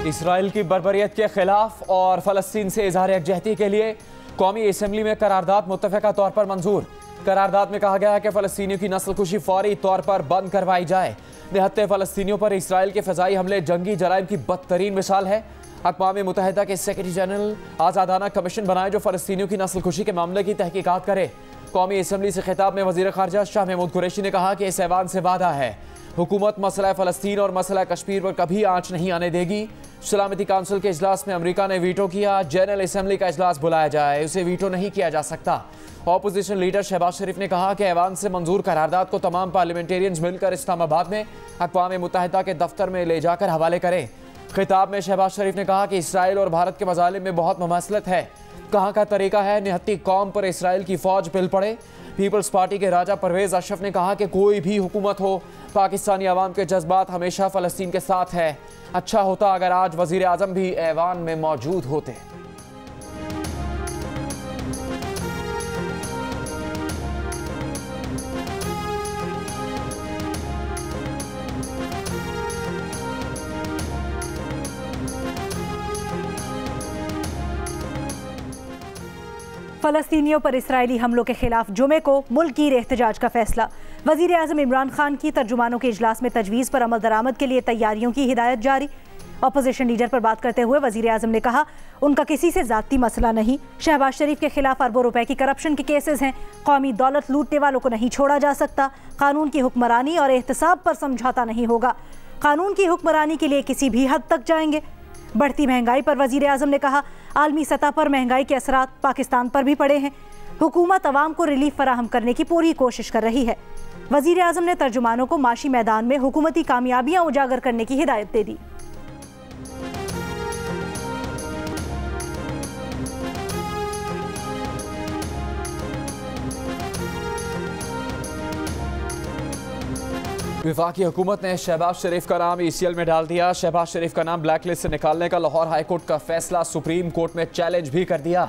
Israel की बर्बरियत के खिलाफ और फलस्तीन से इजहार यकजहती के लिए कौमी असम्बली में करारदाद मुत्तफ़िक़ा तौर पर मंजूर। करारदाद में कहा गया है कि फ़लस्तीनियों की नस्लकुशी फौरी तौर पर बंद करवाई जाए। निहत्ते फ़लस्तीनियों पर इसराइल के फ़िज़ाई हमले जंगी जराइम की बदतरीन मिसाल है। अक़वाम मुत्तहिदा के सेक्रेटरी जनरल आज़ादाना कमीशन बनाए जो फ़लस्तीनियों की नस्लकुशी के मामले की तहकीकात करे। कौमी असम्बली से खिताब में वज़ीर ख़ारजा शाह महमूद कुरैशी ने कहा कि इस ऐवान से वादा है हुकूमत मसला फ़लस्तीन और मसला कश्मीर पर कभी आँच नहीं आने देगी। सलामती काउंसिल के इजलास में अमेरिका ने वीटो किया। जनरल असम्बली का इजलास बुलाया जाए, उसे वीटो नहीं किया जा सकता। ऑपोजिशन लीडर शहबाज शरीफ ने कहा कि ऐवान से मंजूर करारदाद को तमाम पार्लियामेंटेरियंस मिलकर इस्लामाबाद में अक़वाम मुत्तहिदा के दफ्तर में ले जाकर हवाले करें। खिताब में शहबाज शरीफ ने कहा कि इसराइल और भारत के मज़ालिम में बहुत मुमासलत है। कहाँ का तरीका है निहत्ती कौम पर इसराइल की फ़ौज पिल पड़े। पीपल्स पार्टी के राजा परवेज़ अशरफ ने कहा कि कोई भी हुकूमत हो, पाकिस्तानी अवाम के जज्बात हमेशा फ़लस्तीन के साथ है। अच्छा होता अगर आज वज़ीर आज़म भी ऐवान में मौजूद होते। फ़लस्तीनियों पर इसराइली हमलों के खिलाफ जुमे को मुल्की एहतजाज का फैसला। वज़ीर आज़म इमरान खान की तर्जुमानों के इजलास में तजवीज़ पर अमल दरामद के लिए तैयारियों की हिदायत जारी। अपोजिशन लीडर पर बात करते हुए वज़ीर आज़म ने कहा उनका किसी से ज़ाती मसला नहीं। शहबाज शरीफ के खिलाफ अरबों रुपए की करप्शन के केसेस हैं। कौमी दौलत लूटने वालों को नहीं छोड़ा जा सकता। कानून की हुक्मरानी और एहतसाब पर समझौता नहीं होगा। कानून की हुक्मरानी के लिए किसी भी हद तक जाएंगे। बढ़ती महंगाई पर वज़ीर आज़म ने कहा आलमी सतह पर महंगाई के असरात पाकिस्तान पर भी पड़े हैं। हुकूमत अवाम को रिलीफ फराहम करने की पूरी कोशिश कर रही है। वज़ीर आज़म ने तर्जुमानों को माशी मैदान में हुकूमती कामयाबियां उजागर करने की हिदायत दे दी। वफाकी हुकूमत ने शहबाज शरीफ का नाम ECL में डाल दिया। शहबाज शरीफ का नाम ब्लैक लिस्ट से निकालने का लाहौर हाई कोर्ट का फैसला सुप्रीम कोर्ट में चैलेंज भी कर दिया।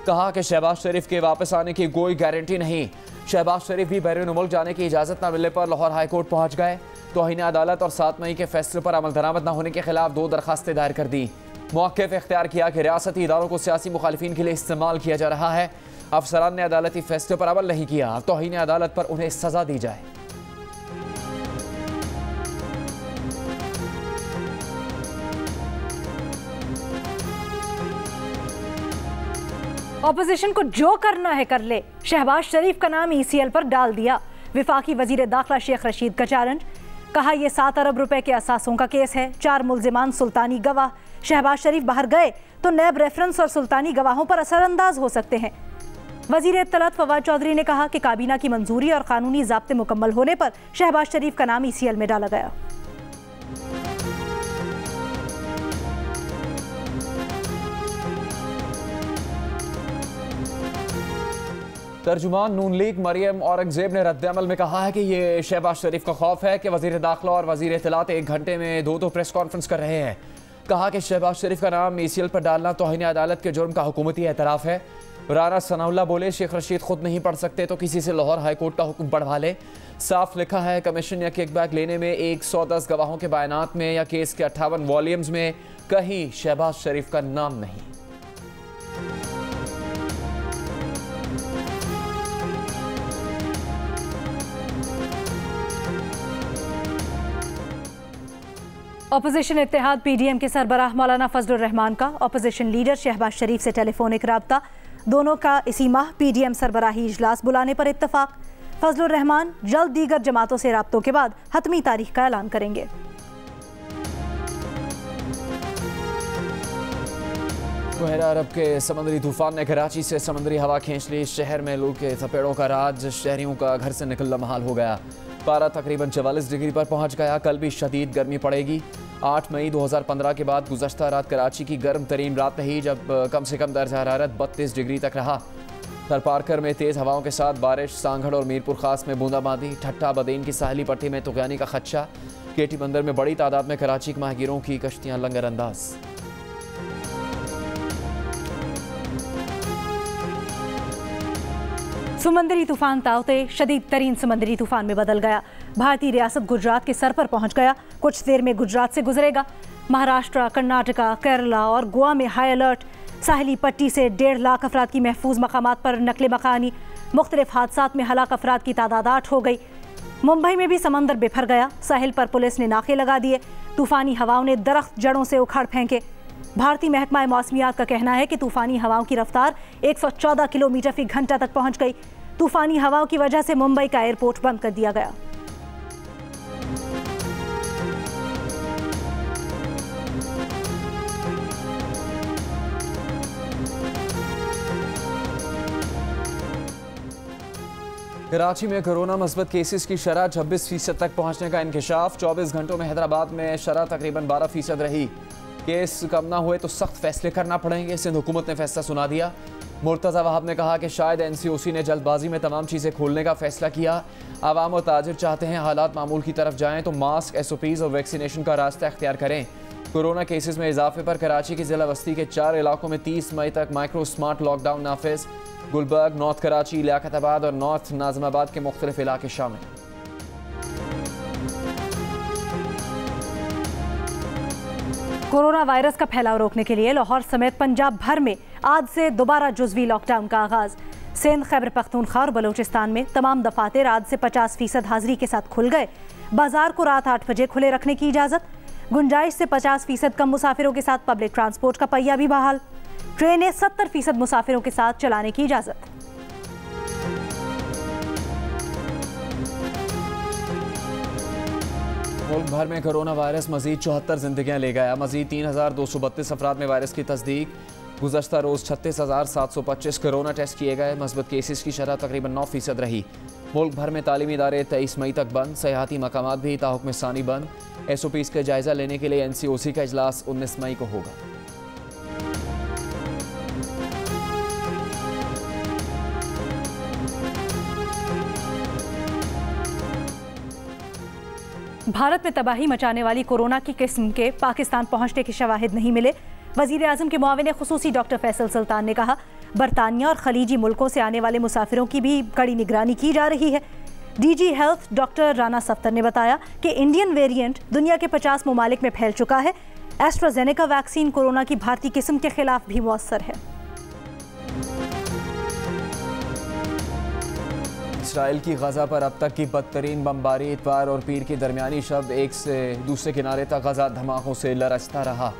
कहा कि शहबाज शरीफ के वापस आने की कोई गारंटी नहीं। शहबाज शरीफ भी बैरून मुल्क जाने की इजाज़त न मिलने पर लाहौर हाई कोर्ट पहुँच गए। तौहीन अदालत और 7 मई के फैसले पर अमल दरामद न होने के खिलाफ 2 दरखास्तें दायर कर दी। मौक़िफ़ इख्तियार किया कि रियासती इदारों को सियासी मुखालिफिन के लिए इस्तेमाल किया जा रहा है। अफसरान ने अदालती फैसले पर अमल नहीं किया। तौहीन अदालत पर उन्हें सज़ा दी जाए। ऑपोजिशन को जो करना है कर ले। शहबाज शरीफ का नाम ECL पर डाल दिया। विफाकी वजीर दाखिला शेख रशीद का चैलेंज। कहा यह 7 अरब रुपए के असासों का केस है। 4 मुल्जिमान सुल्तानी गवाह। शहबाज शरीफ बाहर गए तो नैब रेफरेंस और सुल्तानी गवाहों पर असरअंदाज हो सकते हैं। वजीर इत्तलात फवाद चौधरी ने कहा कि काबीना की मंजूरी और कानूनी ज़ाब्ते मुकम्मल होने पर शहबाज शरीफ का नाम ECL में डाला गया। तर्जुमान नून लीग मरियम औरंगजेब ने रद्द-ए-अमल में कहा है कि ये शहबाज शरीफ का खौफ है कि वज़ीर दाखिला और वज़ीर इत्तलात 1 घंटे में 2 प्रेस कॉन्फ्रेंस कर रहे हैं। कहा कि शहबाज शरीफ का नाम ECL पर डालना तौहीन अदालत के जुर्म का हुकूमती एतराफ़ है। राना सनाउल्लाह बोले शेख रशीद खुद नहीं पढ़ सकते तो किसी से लाहौर हाई कोर्ट का हुक्म पढ़वा ले। साफ लिखा है कमीशन या किकबैक लेने में 110 गवाहों के बयानात में या केस के 58 वॉल्यूम्स में कहीं शहबाज शरीफ का नाम नहीं। अपोजिशन इत्तेहाद PDM के सरबराह मौलाना फजलुर रहमान का अपोजिशन लीडर शहबाज शरीफ से टेलीफोनिक राब्ता। दोनों का इसी माह PDM सरबराही इजलास बुलाने पर इत्तफाक। फजलुर रहमान जल्द दीगर जमातों से राब्तों के बाद हतमी तारीख का ऐलान करेंगे। बहरा अरब के समंदरी तूफान ने कराची से समंदरी हवा खींच ली। शहर में लू के थपेड़ों का राज। शहरियों का घर से निकलना महाल हो गया। पारा तकरीबन 44 डिग्री पर पहुंच गया। कल भी शदीद गर्मी पड़ेगी। 8 मई 2015 के बाद गुज़श्ता रात कराची की गर्म तरीन रात रही जब कम से कम दर्जा हरारत 32 डिग्री तक रहा। थरपारकर में तेज़ हवाओं के साथ बारिश। सांगड़ और मीरपुर खास में बूंदाबांदी। ठट्टा बदेन की साहली पट्टी में तुग़यानी का खदशा। केटी बंदर में बड़ी तादाद में कराची के माहिरों की कश्तियाँ लंगर अंदाज। समंदरी तूफान ताउते शदीद तरीन समंदरी तूफान में बदल गया। भारतीय रियासत गुजरात के सर पर पहुंच गया। कुछ देर में गुजरात से गुजरेगा। महाराष्ट्र, कर्नाटका, केरला और गोवा में हाई अलर्ट। साहिली पट्टी से 1.5 लाख अफराद की महफूज मकामात पर नकले मकानी। मुख्तलिफ हादसात में हलाक अफराद की तादाद 8 हो गई। मुंबई में भी समंदर बिफर गया। साहिल पर पुलिस ने नाके लगा दिए। तूफानी हवाओं ने दरख्त जड़ों से उखाड़ फेंके। भारतीय महकमा मौसमियात का कहना है कि तूफानी हवाओं की रफ्तार 114 किलोमीटर फी घंटा तक पहुंच गई। तूफानी हवाओं की वजह से मुंबई का एयरपोर्ट बंद कर दिया गया। कराची में कोरोना मस्बत केसेस की शरह 26% तक पहुंचने का इंकशाफ। 24 घंटों में हैदराबाद में शरह तकरीबन 12% रही। केस कम ना हुए तो सख्त फैसले करना पड़ेंगे, सिंध हुकूमत ने फैसला सुना दिया। मुर्तज़ा वहाब ने कहा कि शायद NCOC ने जल्दबाजी में तमाम चीज़ें खोलने का फैसला किया। आवाम और ताजिर चाहते हैं हालात मामूल की तरफ जाएं तो मास्क, SOPs और वैक्सीनेशन का रास्ता इख्तियार करें। कोरोना केसेस में इजाफे पर कराची की जिला बस्ती के 4 इलाकों में 30 मई तक माइक्रो स्मार्ट लॉकडाउन नाफिज। गुलबर्ग, नॉर्थ कराची, लियाकताबाद और नॉर्थ नाज़िमाबाद के मुख्तलिफ इलाके शामिल। कोरोना वायरस का फैलाव रोकने के लिए लाहौर समेत पंजाब भर में आज से दोबारा जुज़वी लॉकडाउन का आगाज। सिंध, खैबर पख्तूनख्वा और बलूचिस्तान में तमाम दफातर आज से 50% हाजिरी के साथ खुल गए। बाजार को रात 8 बजे खुले रखने की इजाज़त। गुंजाइश से 50% कम मुसाफिरों के साथ पब्लिक ट्रांसपोर्ट का पहिया भी बहाल। ट्रेनें 70% मुसाफिरों के साथ चलाने की इजाज़त। मुल्क भर में कोरोना वायरस मजीद 74 जिंदगियां ले गया। मजीद 3232 अफराद में वायरस की तस्दीक। गुज़श्ता रोज़ 36,725 कोरोना टेस्ट किए गए। मस्बत केसेस की शरह तकरीबन 9% रही। मुल्क भर में तालीमी इदारे 23 मई तक बंद। सयाहती मकामात भी ताहुक्म सानी बंद। SOPs का जायजा लेने के लिए NCOC का इजलास 19 मई को होगा। भारत में तबाही मचाने वाली कोरोना की किस्म के पाकिस्तान पहुंचने के शवाहिद नहीं मिले। वजीर आज़म के मुआविन खुसूसी डॉक्टर फैसल सुल्तान ने कहा, बरतानिया और खलीजी मुल्कों से आने वाले मुसाफिरों की भी कड़ी निगरानी की जा रही है। DG health doctor Rana Safdar ने बताया कि इंडियन वेरिएंट दुनिया के 50 ममालिक में फैल चुका है। एस्ट्राजेनेका वैक्सीन कोरोना की भारतीय किस्म के खिलाफ भी मौसर है। इसराइल की गजा पर अब तक की बदतरीन बमबारी। इतवार और पीर के दरमियानी शब एक से दूसरे किनारे तक गजा धमाकों से लरसता रहा।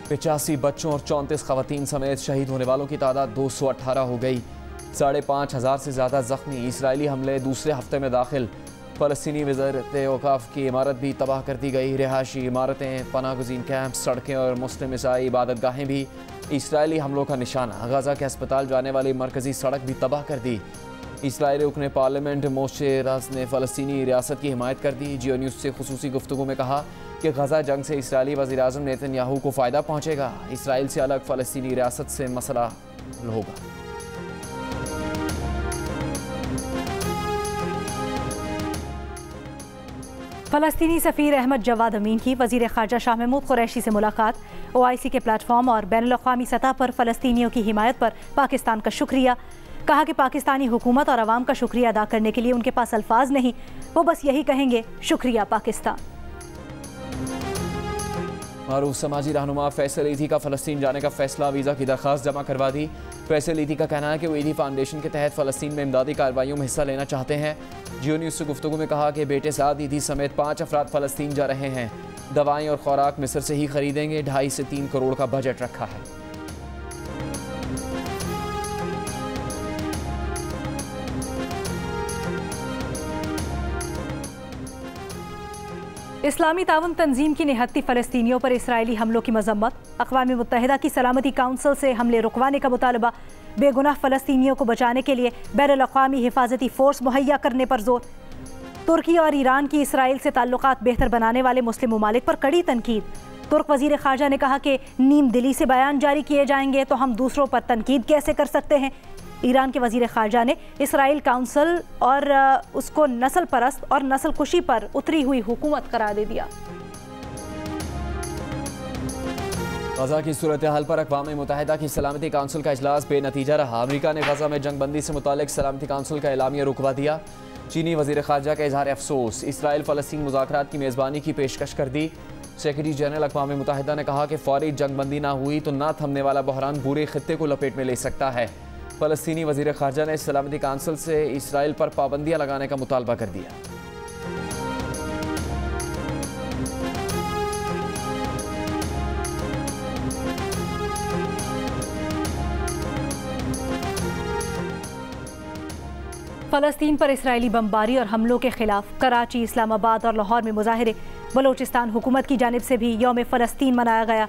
85 बच्चों और 34 खवातीन समेत शहीद होने वालों की तादाद 218 हो गई। 5,500 से ज़्यादा जख्मी। इसराइली हमले दूसरे हफ्ते में दाखिल। फ़लस्तीनी वज़ारत औक़ाफ़ की इमारत भी तबाह कर दी गई। रिहायशी इमारतें, पनाहगज़ीन कैंप, सड़कें और मुस्लिम ईसाई इबादत गाहें भी इसराइली हमलों का निशाना। गजा के अस्पताल जाने वाली मरकज़ी सड़क भी तबाह कर दी। इसराइली रुकने पार्लियामेंट मोशे राज ने फ़लस्तीनी रियासत की हिमायत कर दी। जियो न्यूज़ से खुसूसी गुफ्तगू में कहा कि गजा जंग से इसराइली वज़ीर आज़म नेतन्याहू को फ़ायदा पहुँचेगा। इसराइल से अलग फ़लस्तीनी रियासत से मसला हल होगा। फ़लस्तीनी सफ़ीर अहमद जवाद अमीन की वज़ीर ख़ारजा शाह महमूद कुरैशी से मुलाकात। OIC के प्लेटफॉर्म और बैनुल-अक़वामी सतह पर फ़लस्तीनियों की हिमायत पर पाकिस्तान का शुक्रिया। कहा कि पाकिस्तानी हुकूमत और अवाम का शुक्रिया अदा करने के लिए उनके पास अल्फाज नहीं, वो बस यही कहेंगे, शुक्रिया पाकिस्तान। मारूफ समाजी रहनुमा फैसल ईदी का फ़लस्तीन जाने का फैसला। वीज़ा की दरख्वास्त जमा करवा दी। फैसल ईदी का कहना है कि वो ईदी फाउंडेशन के तहत फ़लस्तीन में इमदादी कार्रवाइयों में हिस्सा लेना चाहते हैं। जियो न्यूज़ से गुफ्तगू में कहा कि बेटे साद ईदी समेत 5 अफराद फ़लस्तीन जा रहे हैं। दवाएँ और खुराक मिस्र से ही खरीदेंगे। 2.5 से 3 करोड़ का बजट रखा है। इस्लामी ताउन तंजीम की निहत्ती फ़लस्तीनियों पर इसराइली हमलों की मजम्मत। अक़वाम मुत्तहिदा की सलामती काउंसिल से हमले रुकवाने का मुतालबा। बेगुनाह फ़लस्तीनियों को बचाने के लिए बैनुल-अक़वामी हिफाजती फ़ोर्स मुहैया करने पर जोर। तुर्की और ईरान की इसराइल से ताल्लुकात बेहतर बनाने वाले मुस्लिम ममालिक पर कड़ी तनकीद। तुर्क वज़ीर ख़ारजा ने कहा कि नीम दिली से बयान जारी किए जाएंगे तो हम दूसरों पर तनकीद कैसे कर सकते हैं। ईरान के वज़ीर ख़ारजा ने इसराइल काउंसिल और उसको नस्ल परस्त और नस्ल कुशी पर उतरी हुई हुकूमत करार दे दिया। गजा की सूरत हाल पर अक़वाम मुत्तहिदा की सलामती काउंसिल का इजलास बेनतीजा रहा। अमरीका ने गजा में जंग बंदी से मुतालिक सलामती काउंसिल का एलामिया रुकवा दिया। चीनी वज़ीर ख़ारजा का इजहार अफसोस। इसराइल फ़लस्तीन मुज़ाकरात की मेज़बानी की पेशकश कर दी। सेक्रेटरी जनरल अक़वाम मुत्तहिदा ने कहा कि फौरी जंगबंदी ना हुई तो ना थमने वाला बहरान पूरे खित्ते को लपेट में ले सकता है। फ़लस्तीनी वज़ीर ख़ारजा ने सलामती काउंसिल से इसराइल पर पाबंदियाँ लगाने का मुतालबा कर दिया। फ़लस्तीन पर इसराइली बमबारी और हमलों के खिलाफ कराची, इस्लामाबाद और लाहौर में मुजाहिरे। बलोचिस्तान हुकूमत की जानिब से भी यौम फ़लस्तीन मनाया गया।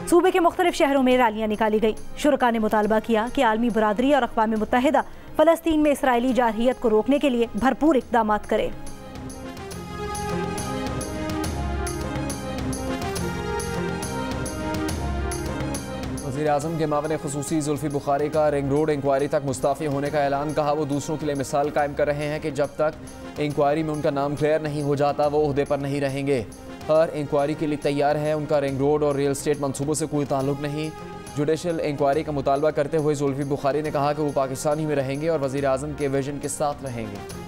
सूबे के मुख्तलिफ शहरों में रैलियाँ निकाली गई। शुरका ने मुतालबा किया कि आलमी बरादरी और अक़वाम मुत्तहिदा फ़लस्तीन में इसराइली जारहियत को रोकने के लिए भरपूर इक़दाम करे। वज़ीर आज़म के मावन ख़ुसूसी ज़ुल्फ़ी बुखारी का रिंग रोड इंक्वायरी तक मुस्ताफ़ी होने का ऐलान। कहा वो दूसरों के लिए मिसाल कायम कर रहे हैं कि जब तक इंक्वायरी में उनका नाम क्लियर नहीं हो जाता वो ओहदे पर नहीं रहेंगे। हर इंक्वायरी के लिए तैयार है। उनका रिंग रोड और रियल स्टेट मनसूबों से कोई ताल्लुक नहीं। जुडिशल इंक्वायरी का मुतालबा करते हुए ज़ुल्फ़ी बुखारी ने कहा कि वो पाकिस्तान ही में रहेंगे और वज़ीर आज़म के विजन के साथ रहेंगे।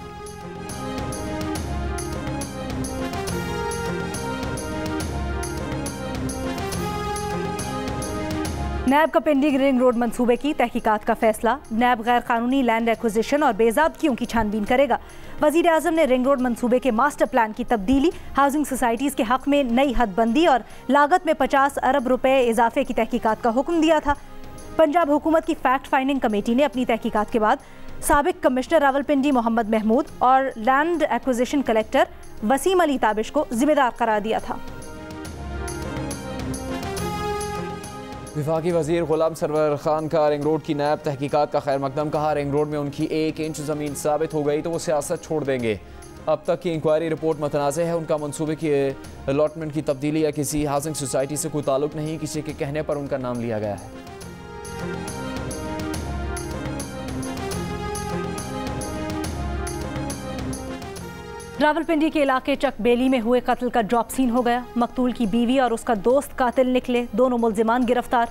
नैब का पेंडिंग रिंग रोड मंसूबे की तहकीकात का फैसला। नैब गैर कानूनी लैंड एक्विजिशन और बेज़ाब्तियों की छानबीन करेगा। वज़ीर आज़म ने रिंग रोड मंसूबे के मास्टर प्लान की तब्दीली, हाउसिंग सोसाइटीज़ के हक़ में नई हदबंदी और लागत में 50 अरब रुपए इजाफे की तहकीकात का हुक्म दिया था। पंजाब हुकूमत की फैक्ट फाइंडिंग कमेटी ने अपनी तहकीकात के बाद साबिक कमिश्नर रावलपिंडी मोहम्मद महमूद और land acquisition collector Waseem Ali Tabish को जिम्मेदार करार दिया था। विफाकी वज़ीर ग़ुलाम सरवर खान का रिंग रोड की नैब तहकीकात का खैर मकदम। कहा रिंग रोड में उनकी 1 इंच ज़मीन साबित हो गई तो वो सियासत छोड़ देंगे। अब तक की इंक्वायरी रिपोर्ट मतनाज़ है। उनका मनसूबे की अलॉटमेंट की तब्दीली या किसी हाउसिंग सोसाइटी से कोई ताल्लुक नहीं। किसी के कहने पर उनका नाम लिया गया है। रावलपिंडी के इलाके चकबेली में हुए कत्ल का ड्रॉप सीन हो गया। मकतूल की बीवी और उसका दोस्त कातिल निकले। दोनों मुल्जिमान गिरफ्तार।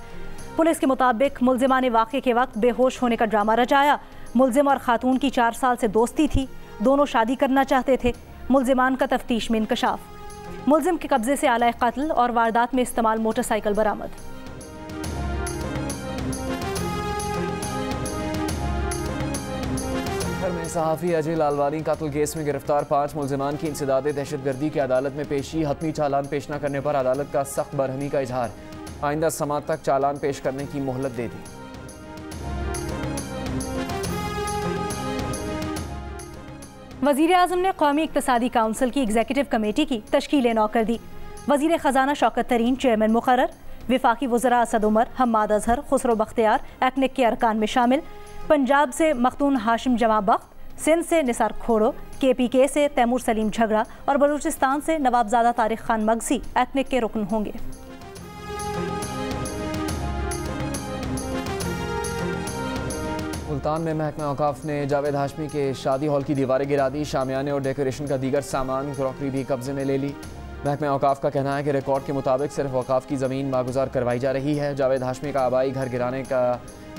पुलिस के मुताबिक मुल्जिमान ने वाक़े के वक्त बेहोश होने का ड्रामा रचाया। मुल्जिम और खातून की 4 साल से दोस्ती थी। दोनों शादी करना चाहते थे। मुल्जिमान का तफ्तीश में इंकशाफ। मुल्जिम के कब्जे से आला कत्ल और वारदात में इस्तेमाल मोटरसाइकिल बरामद। में सहाफ़ी अजय लालवानी कत्ल केस में गिरफ्तार 5 मुल्जिमान की इंसदादे दहशतगर्दी की अदालत में पेशी। हतमी चालान पेश न करने पर अदालत का सख्त बरहमी का इजहार। आइंदा समात तक चालान पेश करने की मोहलत दे दी। वज़ीर आज़म ने कौमी इक़्तिसादी काउंसिल की एग्जीक्यूटिव कमेटी की तश्कील नौ कर दी। वज़ीर ख़जाना शौकत तरीन चेयरमैन मुक़र्रर। विफाकी वज़रा असद उमर, हम्माद अजहर, खुसरो बख्तियार एक्निक के अरकान में शामिल। पंजाब से मखदूम हाशिम जमा बख्त, सिंध से निसार खोड़ो, KPK से तैमूर सलीम झगड़ा और बलूचिस्तान से नवाबजादा तारिक खान मगसी एक्निक के रुकन होंगे। मुल्तान में महकमा औकाफ ने जावेद हाशमी के शादी हॉल की दीवारें गिरा दी। शामियाने और डेकोरेशन का दीगर सामान क्रॉकरी भी कब्जे में ले ली। महकमा औकाफ का कहना है कि रिकॉर्ड के मुताबिक सिर्फ औकाफ की ज़मीन मागुजार करवाई जा रही है। जावेद हाशमी का आबाई घर गिराने का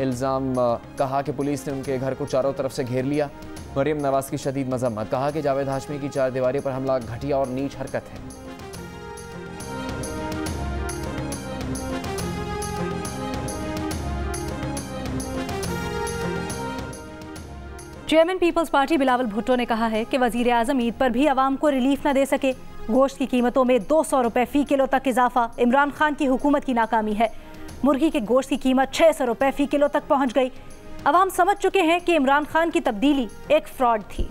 इल्ज़ाम। कहा कि पुलिस ने उनके घर को चारों तरफ से घेर लिया। मरियम नवाज़ की शदीद मजम्मत। कहा कि जावेद हाशमी की 4 दीवारी पर हमला घटिया और नीच हरकत है। Chairman Peoples Party Bilawal Bhutto ने कहा है कि वज़ीर आज़म ईद पर भी आवाम को रिलीफ न दे सके। गोश्त की कीमतों में 200 रुपए फ़ी किलो तक इजाफा इमरान खान की हुकूमत की नाकामी है। मुर्गी के गोश्त की कीमत 600 रुपए फ़ी किलो तक पहुंच गई। अवाम समझ चुके हैं कि इमरान खान की तब्दीली एक फ्रॉड थी।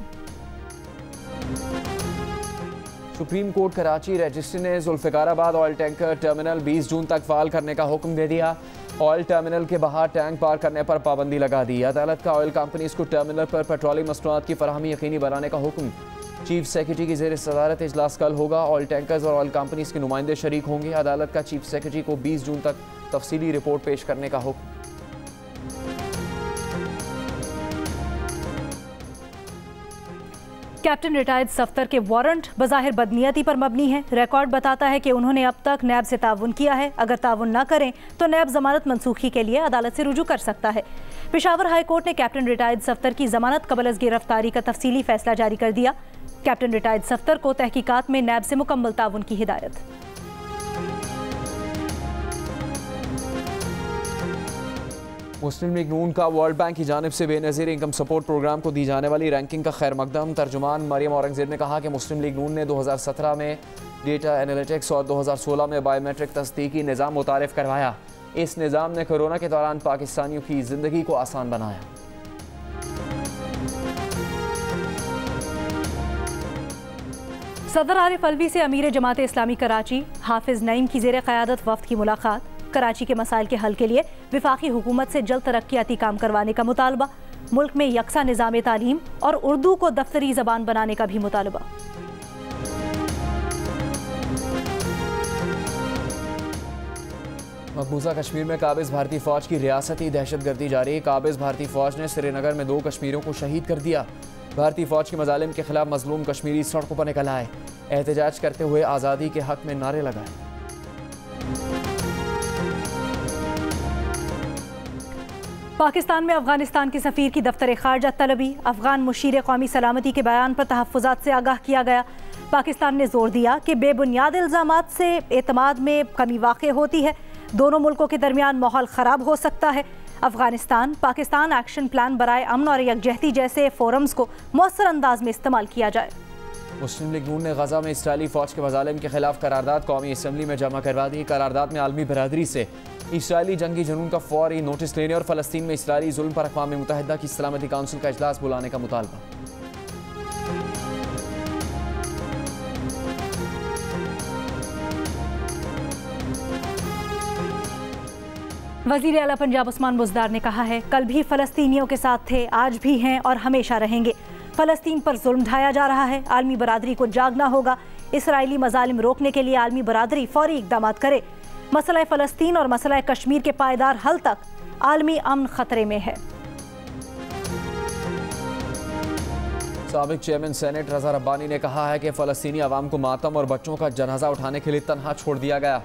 सुप्रीम कोर्ट कराची रजिस्ट्री ने जुल्फ़िकाराबाद ऑयल टैंकर टर्मिनल 20 जून तक फ़ाल करने का हुक्म दे दिया। ऑयल टर्मिनल के बाहर टैंक पार करने पर पाबंदी लगा दी। अदालत का ऑयल कंपनीज को टर्मिनल पर पेट्रोलियम मसनूआत की फराहमी यकीनी बनाने का हुक्म। चीफ सेक्रेटरी की ज़ेर सदारत इजलास कल होगा। ऑयल टैंकर्स और ऑयल कंपनीज के नुमाइंदे शरीक होंगे। अदालत का चीफ सेक्रेटरी को 20 जून तक तफसीली रिपोर्ट पेश करने का हुक्म। कैप्टन रिटायर्ड सफ्तर के वारंट बज़ाहिर बदनीयती पर मबनी है। रिकॉर्ड बताता है कि उन्होंने अब तक नैब से ताउन किया है। अगर ताउन न करें तो नैब जमानत मनसूखी के लिए अदालत से रुजू कर सकता है। पेशावर हाई कोर्ट ने कैप्टन रिटायर्ड सफ्तर की जमानत कबल अज़ गिरफ्तारी का तफसीली फैसला जारी कर दिया। कैप्टन रिटायर्ड सफ्तर को तहकीकात में नैब से मुकम्मल ताउन की हिदायत। मुस्लिम लीग नून का वर्ल्ड बैंक की जानिब से बेनज़ीर इनकम सपोर्ट प्रोग्राम को दी जाने वाली रैंकिंग का खैर मकदम। तर्जुमान मरियम औरंगजेब ने कहा कि मुस्लिम लीग नून ने 2017 में डेटा एनालिटिक्स और 2016 में बायोमेट्रिक तस्दीकी निज़ाम मुतारिफ करवाया। इस निज़ाम ने कोरोना के दौरान पाकिस्तानियों की ज़िंदगी को आसान बनाया। सदर आरिफ अलवी से अमीर जमात इस्लामी कराची हाफिज नईम की ज़ेर क़यादत वफ़द की मुलाकात। कराची के मसाइल के हल के लिए विफाकी हुकूमत से जल्द तरक्याती काम करवाने का मुतालबा। मुल्क में यकसा निज़ाम तालीम और उर्दू को दफ्तरी ज़बान बनाने का भी मुतालबा। मकबूजा कश्मीर में काबिज भारतीय फ़ौज की रियासती दहशतगर्दी जारी। काबिज भारतीय फ़ौज ने श्रीनगर में 2 कश्मीरियों को शहीद कर दिया। भारतीय फ़ौज के मज़ालिम के खिलाफ मजलूम कश्मीरी सड़कों पर निकल आए, एहतजाज करते हुए आज़ादी के हक में नारे लगाए। पाकिस्तान में अफगानिस्तान के सफ़ीर की दफ्तर खारजा तलबी। अफगान मुशीर कौमी सलामती के बयान पर तहफ़्फ़ुज़ात से आगाह किया गया। पाकिस्तान ने जोर दिया कि बेबुनियाद इल्ज़ामात से एतमाद में कमी वाक़ई होती है। दोनों मुल्कों के दरमियान माहौल ख़राब हो सकता है। अफगानिस्तान पाकिस्तान एक्शन प्लान बराए अमन और यकजहती जैसे फोरम्स को मौसर अंदाज में इस्तेमाल किया जाए। मुस्लिम लीग नून ने गजा में इसराइली फ़ौज के मज़ालिम के खिलाफ करारदाद कौमी असम्बली में जमा करवा दी। करारदाद में आलमी बरादरी से इसराइली जंगी जुनून का फौरी नोटिस लेने और फ़लस्तीन में इसराइली जुल्म पर अक़वाम मुत्तहिदा की सलामती काउंसिल का इजलास बुलाने का मुतालबा। वज़ीर आला पंजाब उस्मान बुज़दार ने कहा है, कल भी फ़लस्तीनियों के साथ थे, आज भी हैं और हमेशा रहेंगे। फ़लस्तीन पर जुल्म ढाया जा रहा है, आलमी बरादरी को जागना होगा। इसराइली मज़ालिम रोकने के लिए आलमी बरादरी फौरी इक़दामात करे। मसला फ़लस्तीन और मसला कश्मीर के पायदार हल तक आलमी अमन खतरे में है। साबिक चेयरमैन सेनेट रज़ा रब्बानी ने कहा है कि फ़लस्तीनी अवाम को मातम और बच्चों का जनाजा उठाने के लिए तनहा छोड़ दिया गया।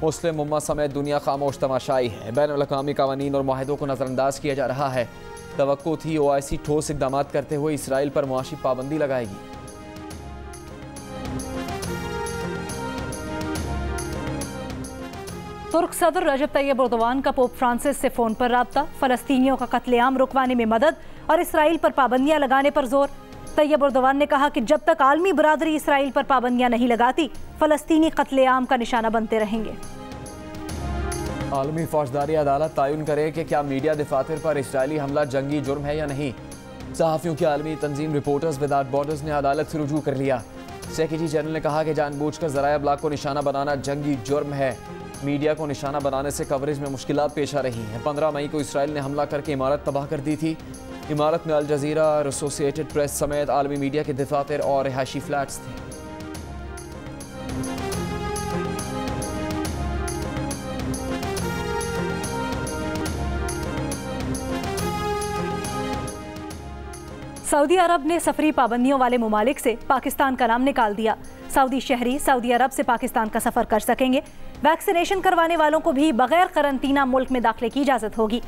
मुस्लिम उम्मा समेत दुनिया खामोश तमाशाई है। बैनुल-अक़वामी क़वानीन और मुआहिदों को नज़रअंदाज किया जा रहा है। तवक्को थी OIC ठोस इक़दामात करते हुए इसराइल पर मुआशी पाबंदी लगाएगी। तुर्क सदर रजब तैयब एर्दोगान का पोप फ्रांसिस से फ़ोन पर राब्ता। फ़लस्तीनियों का कत्लेआम रुकवाने में मदद और इसराइल पर पाबंदियां लगाने पर जोर। तैयब एर्दोगान ने कहा कि जब तक आलमी बरादरी इसराइल पर पाबंदियां नहीं लगाती, फ़लस्तीनी कत्लेआम का निशाना बनते रहेंगे। आलमी फौजदारी अदालत तयन करे कि क्या मीडिया दफातर पर इसराइली हमला जंगी जुर्म है या नहीं। सहाफ़ियों की आलमी तंजीम रिपोर्टर्स विदाउट बॉर्डर्स ने अदालत से रुजू कर लिया। सेक्रेटरी जनरल ने कहा कि जानबूझकर ज़राया अबलाग को निशाना बनाना जंगी जुर्म है। मीडिया को निशाना बनाने से कवरेज में मुश्किलात पेश आ रही हैं। 15 मई को इसराइल ने हमला करके इमारत तबाह कर दी थी। इमारत में अल जज़ीरा और एसोसिएटेड प्रेस समेत आलमी मीडिया के दफातर और रिहायशी फ्लैट्स थे। सऊदी अरब ने सफरी पाबंदियों वाले मुमालिक से पाकिस्तान का नाम निकाल दिया। सऊदी शहरी सऊदी अरब से पाकिस्तान का सफ़र कर सकेंगे। वैक्सीनेशन करवाने वालों को भी बगैर करंतना मुल्क में दाखिले की इजाज़त होगी।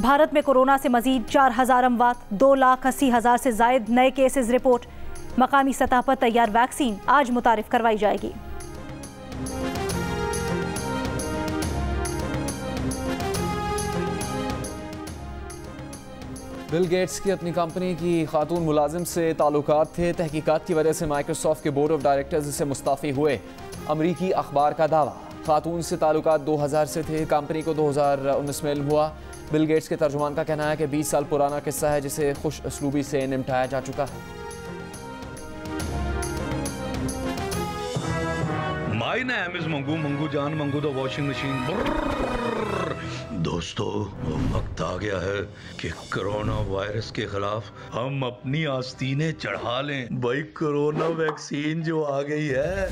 भारत में कोरोना से मजीद 4000 अमवात, 2,80,000 से जायद नए केसेस रिपोर्ट। मकामी सतह पर तैयार वैक्सीन आज मुतारिफ करवाई जाएगी। बिल गेट्स की अपनी कंपनी की खातून मुलाजिम से ताल्लुकात थे। तहकीकात की वजह से माइक्रोसॉफ्ट के बोर्ड ऑफ डायरेक्टर्स से मुस्ताफ़ी हुए। अमरीकी अखबार का दावा। खातून से ताल्लुकात 2000 से थे। कंपनी को 2019 में इल्म हुआ। बिल गेट्स के तर्जुमान का कहना है कि 20 साल पुराना किस्सा है जिसे खुश असलूबी से निपटाया जा चुका है। My name is Mangu, Mangu जान मंगू द वॉशिंग मशीन। दोस्तों, वक्त आ गया है कि कोरोना वायरस के खिलाफ हम अपनी आस्तीनें चढ़ा लें। भाई कोरोना वैक्सीन जो आ गई है।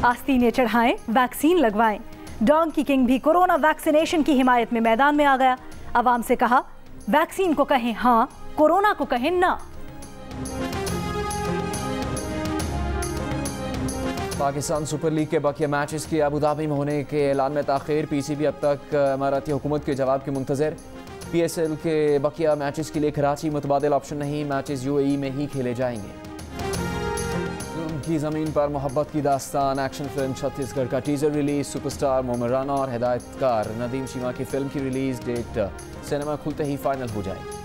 आस्तीनें चढ़ाएं, वैक्सीन लगवाएं। डोंकी किंग भी कोरोना वैक्सीनेशन की हिमायत में मैदान में आ गया। आवाम से कहा, वैक्सीन को कहें हाँ, कोरोना को कहें ना। पाकिस्तान सुपर लीग के बकिया मैचेस के अबू धाबी में होने के ऐलान में ताख़ीर। PCB अब तक इमाराती हुकूमत के जवाब के मुंतज़िर। PSL के बकिया मैचेस के लिए कराची मुतबादिल ऑप्शन नहीं। मैचेस UAE में ही खेले जाएंगे। की ज़मीन पर मोहब्बत की दास्तान एक्शन फिल्म छत्तीसगढ़ का टीजर रिलीज। सुपरस्टार मोमिन राणा और हिदायतकार नदीम चीमा की फिल्म की रिलीज डेट सिनेमा खुलते ही फाइनल हो जाएगी।